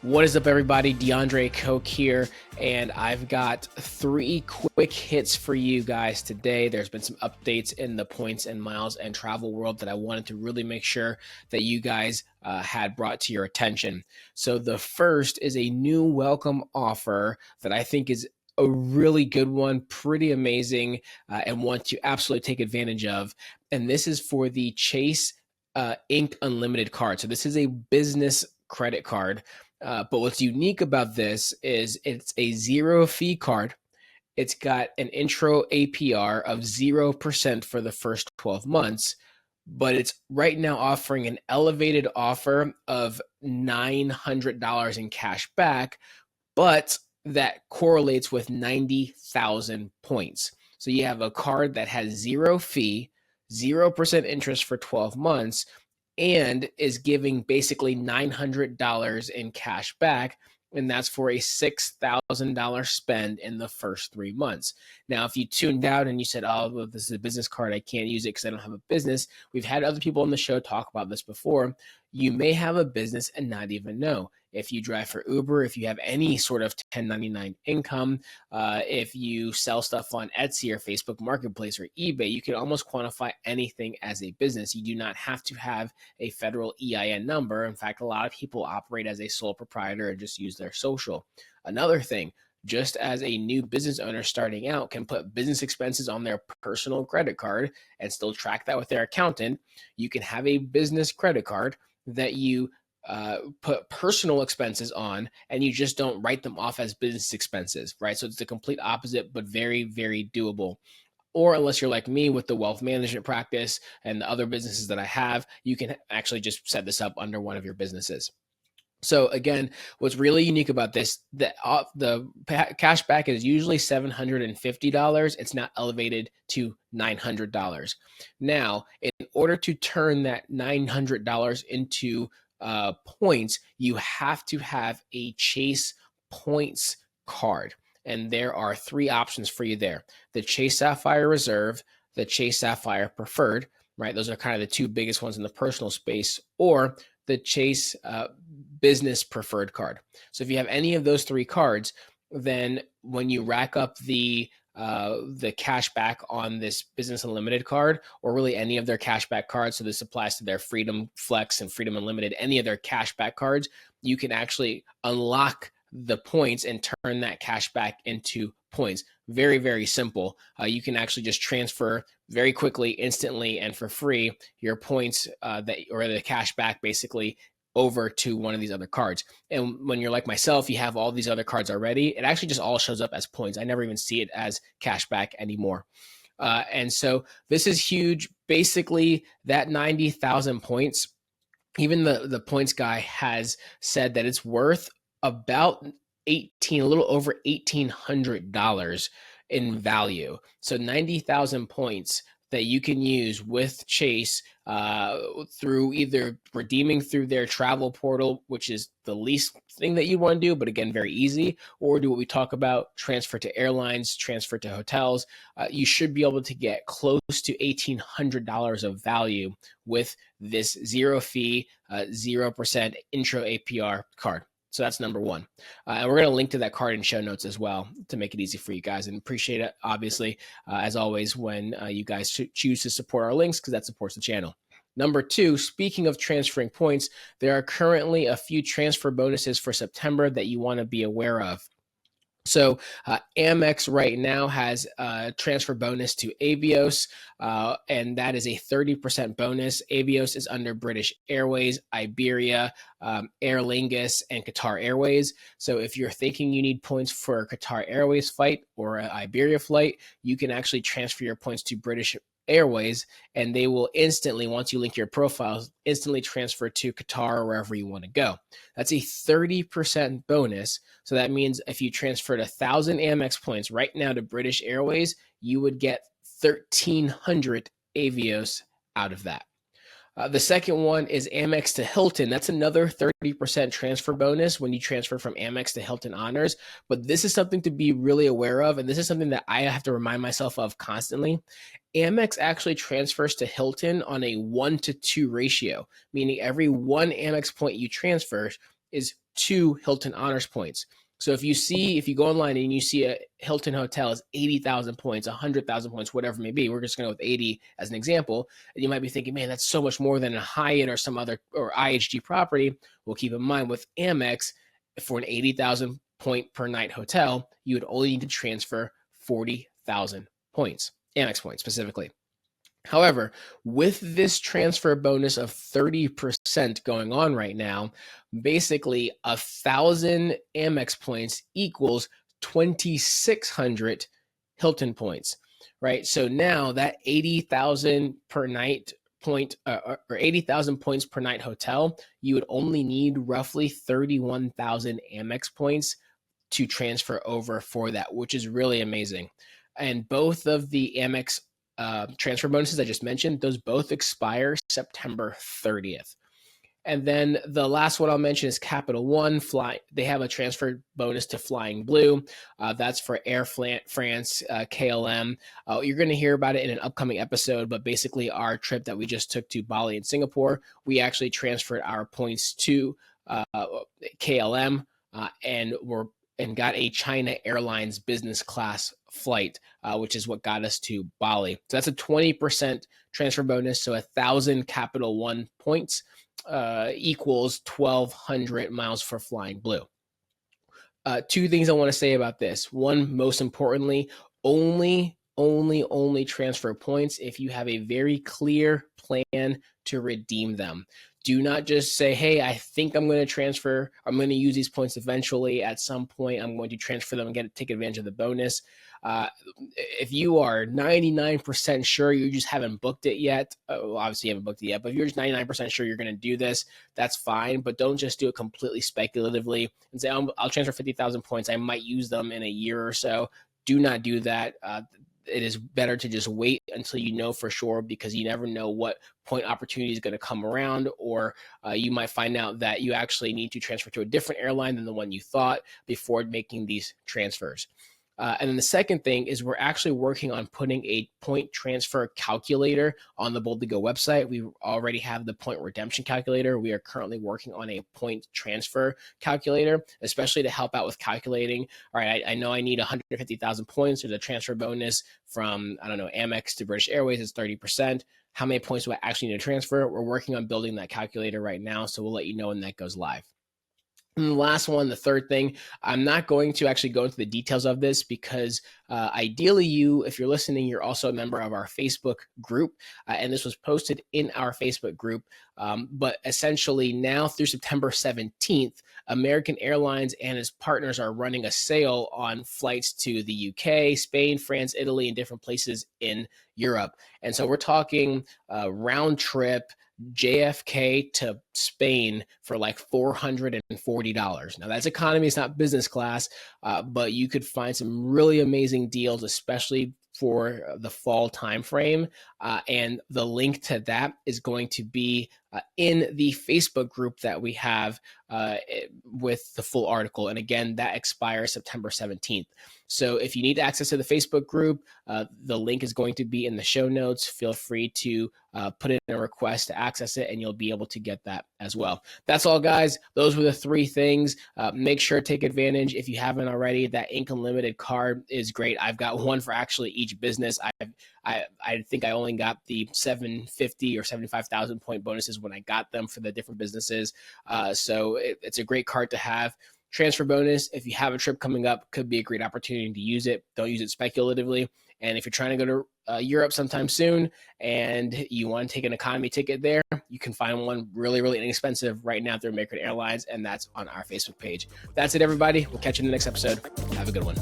What is up, everybody? DeAndre Coke here, and I've got 3 quick hits for you guys today. There's been some updates in the points and miles and travel world that I wanted to really make sure that you guys had brought to your attention. So the first is a new welcome offer that I think is a really good one, pretty amazing, and one to absolutely take advantage of. And this is for the Chase Inc. Unlimited card. So this is a business credit card. But what's unique about this is it's a zero fee card. It's got an intro APR of 0% for the first 12 months, but it's right now offering an elevated offer of $900 in cash back, but that correlates with 90,000 points. So you have a card that has zero fee, 0% interest for 12 months, and is giving basically $900 in cash back, and that's for a $6,000 spend in the first 3 months. Now, if you tuned out and you said, oh, well, this is a business card, I can't use it because I don't have a business. We've had other people on the show talk about this before. You may have a business and not even know. If you drive for Uber, if you have any sort of 1099 income, if you sell stuff on Etsy or Facebook Marketplace or eBay, you can almost quantify anything as a business. You do not have to have a federal EIN number. In fact, a lot of people operate as a sole proprietor and just use their social. Another thing, just as a new business owner starting out can put business expenses on their personal credit card and still track that with their accountant, you can have a business credit card that you put personal expenses on, and you just don't write them off as business expenses, right? So it's the complete opposite, but very, very doable. Or unless you're like me with the wealth management practice and the other businesses that I have, you can actually just set this up under one of your businesses. So again, what's really unique about this, the cash back is usually $750. It's not elevated to $900. Now, in order to turn that $900 into points, you have to have a Chase points card. And there are 3 options for you there. The Chase Sapphire Reserve, the Chase Sapphire Preferred, right? Those are kind of the 2 biggest ones in the personal space, or the Chase Business Preferred card. So if you have any of those 3 cards, then when you rack up the cash back on this Business Unlimited card, or really any of their cash back cards, so this applies to their Freedom Flex and Freedom Unlimited, any of their cash back cards, you can actually unlock the points and turn that cash back into points. Very, very simple. You can actually just transfer very quickly, instantly, and for free your points or the cash back basically over to one of these other cards. And when you're like myself, you have all these other cards already, it actually just all shows up as points. I never even see it as cash back anymore. And so this is huge. Basically, that 90,000 points, even the points guy has said that it's worth about a little over $1,800 in value. So 90,000 points that you can use with Chase through either redeeming through their travel portal, which is the least thing that you want to do, but again, very easy, or do what we talk about, transfer to airlines, transfer to hotels. You should be able to get close to $1,800 of value with this zero fee, 0% intro APR card. So that's number 1. And we're going to link to that card in show notes as well to make it easy for you guys, and appreciate it, obviously, as always, when you guys choose to support our links, because that supports the channel. Number 2, speaking of transferring points, there are currently a few transfer bonuses for September that you want to be aware of. So Amex right now has a transfer bonus to Avios, and that is a 30% bonus. Avios is under British Airways, Iberia, Aer Lingus, and Qatar Airways. So if you're thinking you need points for a Qatar Airways flight or an Iberia flight, you can actually transfer your points to British Airways, and they will instantly, once you link your profiles, instantly transfer to Qatar or wherever you want to go. That's a 30% bonus. So that means if you transferred 1,000 Amex points right now to British Airways, you would get 1,300 Avios out of that. The second one is Amex to Hilton. That's another 30% transfer bonus when you transfer from Amex to Hilton Honors. But this is something to be really aware of, and this is something that I have to remind myself of constantly. Amex actually transfers to Hilton on a 1-to-2 ratio, meaning every 1 Amex point you transfer is 2 Hilton Honors points. So if you go online and you see a Hilton hotel is 80,000 points, 100,000 points, whatever it may be, we're just going to go with 80 as an example. And you might be thinking, man, that's so much more than a Hyatt or some other or IHG property. Well, keep in mind with Amex, for an 80,000 point per night hotel, you would only need to transfer 40,000 points, Amex points specifically. However, with this transfer bonus of 30% going on right now, basically 1,000 Amex points equals 2,600 Hilton points, right? So now that 80,000 per night point or 80,000 points per night hotel, you would only need roughly 31,000 Amex points to transfer over for that, which is really amazing. And both of the Amex transfer bonuses I just mentioned, those both expire September 30th. And then the last one I'll mention is Capital One. They have a transfer bonus to Flying Blue. That's for Air France, KLM. You're going to hear about it in an upcoming episode, but basically our trip that we just took to Bali and Singapore, we actually transferred our points to KLM and got a China Airlines business class flight, which is what got us to Bali. So that's a 20% transfer bonus. So 1,000 Capital One points equals 1,200 miles for Flying Blue. Two things I want to say about this. One, most importantly, only transfer points if you have a very clear plan to redeem them. Do not just say, hey, I think I'm going to transfer. I'm going to use these points eventually at some point. I'm going to transfer them and take advantage of the bonus. If you are 99% sure you just haven't booked it yet, obviously you haven't booked it yet, but if you're just 99% sure you're going to do this, that's fine. But don't just do it completely speculatively and say, I'll transfer 50,000 points. I might use them in a year or so. Do not do that. It is better to just wait until you know for sure, because you never know what point opportunity is going to come around, or you might find out that you actually need to transfer to a different airline than the one you thought before making these transfers. And then the second thing is we're actually working on putting a point transfer calculator on the Bold to Go website. We already have the point redemption calculator. We are currently working on a point transfer calculator, especially to help out with calculating. All right, I know I need 150,000 points. There's a transfer bonus from, Amex to British Airways is 30%. How many points do I actually need to transfer? We're working on building that calculator right now, so we'll let you know when that goes live. And the last one, the third thing, I'm not going to actually go into the details of this because ideally if you're listening, you're also a member of our Facebook group. And this was posted in our Facebook group. But essentially now through September 17th, American Airlines and its partners are running a sale on flights to the UK, Spain, France, Italy, and different places in Europe. And so we're talking round trip JFK to Spain for like $440. Now that's economy, it's not business class, but you could find some really amazing deals, especially for the fall timeframe. And the link to that is going to be in the Facebook group that we have with the full article. And again, that expires September 17th. So if you need access to the Facebook group, the link is going to be in the show notes. Feel free to put in a request to access it, and you'll be able to get that as well. That's all, guys. Those were the three things. Make sure to take advantage. If you haven't already, that Ink Unlimited card is great. I've got one for actually each business. I think I only got the 750 or 75,000 point bonuses when I got them for the different businesses. So it's a great card to have. Transfer bonus, if you have a trip coming up, could be a great opportunity to use it. Don't use it speculatively. And if you're trying to go to Europe sometime soon and you want to take an economy ticket there, you can find one really, really inexpensive right now through American Airlines, and that's on our Facebook page. That's it, everybody. We'll catch you in the next episode. Have a good one.